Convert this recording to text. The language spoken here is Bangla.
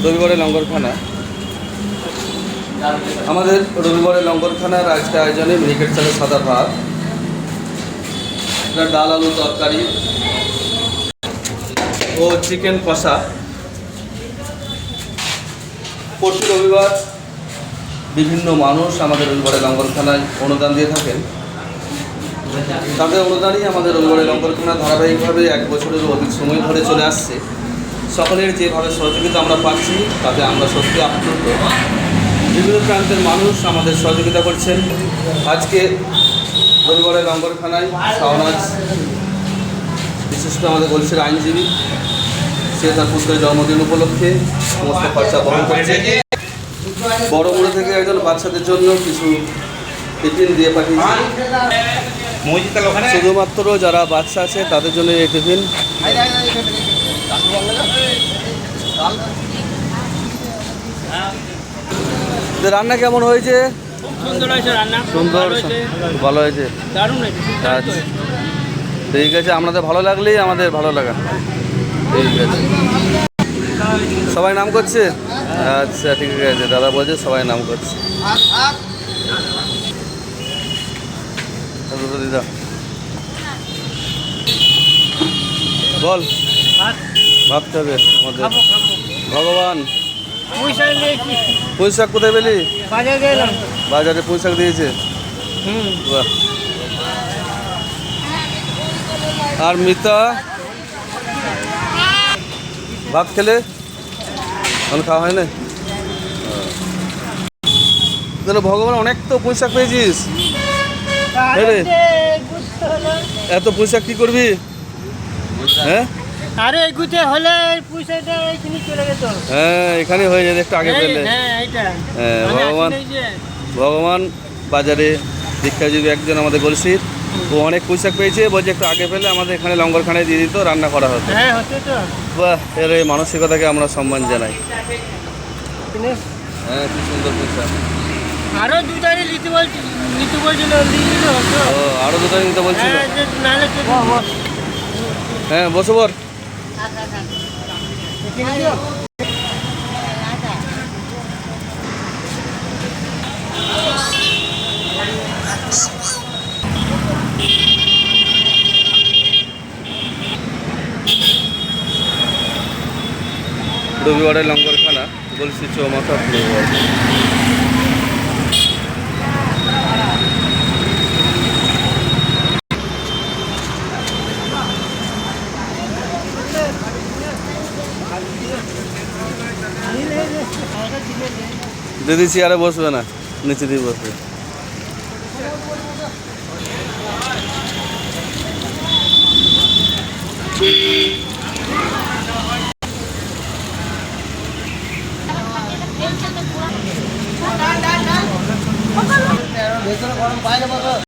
রবিবারে লঙ্গরখানা। আমাদের রবিবারে লঙ্গরখানার আজকে আয়োজনে মিনিকেট চালের সাদা ভাত, ডাল আলু তরকারি ও চিকেন কষা। প্রতি রবিবার বিভিন্ন মানুষ আমাদের রবিবারে লঙ্গরখানায় অনুদান দিয়ে থাকেন। তাদের অনুদানই আমাদের রবিবারে লঙ্গরখানা ধারাবাহিকভাবে 1 বছরেরও অধিক সময় ধরে চলে আসছে। সকলের যেভাবে সহযোগিতা আমরা পাচ্ছি তাতে আমরা সত্যি আপ্লুত। বিভিন্ন প্রান্তের মানুষ আমাদের সহযোগিতা করছেন। আজকে রবিবারে লঙ্গরখানায় শাহনাজ বিশিষ্ট আমাদের গলসির আইনজীবী, সে তার পুত্রের জন্মদিন উপলক্ষে সমস্ত খরচা বহন করছে। বড়মুড়ো থেকে একজন বাচ্চাদের জন্য কিছু টিফিন দিয়ে পাঠিয়েছে। শুধুমাত্র যারা বাচ্চা আছে তাদের জন্য এই টিফিন। রান্না কেমন হয়েছে? সুন্দর হয়েছে রান্না, সুন্দর, ভালো হয়েছে, দারুণ হয়েছে। আচ্ছা ঠিক আছে, আপনাদের ভালো লাগলেই আমাদের ভালো লাগা। ঠিক আছে, সবাই নাম করছে? আচ্ছা ঠিক আছে, দাদা বলছে সবাই নাম করছে। দিদা বল, ভাত খাবে আমাদের ভগবান। পুঁই শাক কোথায় পেলি? বাজারে পুঁই শাক দিয়েছে। বাহ। আর মিতা ভাত খেলে এখন খাওয়া হয় না? ভগবান, অনেক তো পুঁই শাক পেয়েছিস। এত পুঁই শাক কি করবি? হ্যাঁ আরে এগুতে হলে পয়সাটা এইখানে চলে যেত। হ্যাঁ এখানে হয়ে যাবে একটু আগে পেলে। হ্যাঁ ভগবান, ভগবান বাজারে দীক্ষাজীবী একজন আমাদের গলসির, ও অনেক পুঁই শাক পেয়েছে, বলছে একটু আগে পেলে আমাদের এখানে লঙ্গরখানায় দিয়ে দিত, রান্না করা হতো। হ্যাঁ হতো তো। বাহ, এর এই মানসিকতাকে আমরা সম্মান জানাই। হ্যাঁ কি সুন্দর পুঁই শাক। আরো দুটারে নিতে বলছিল, ও আরো দুটো নিতে বলছিল। হ্যাঁ বসো বর। রবিবারের লঙ্গরখানা, গলসি চৌমাথা রবিবার। দিদি চেয়ারে বসবে না, নিচে দিয়ে বসবে। ভেতরে গরম বাইরে বসো।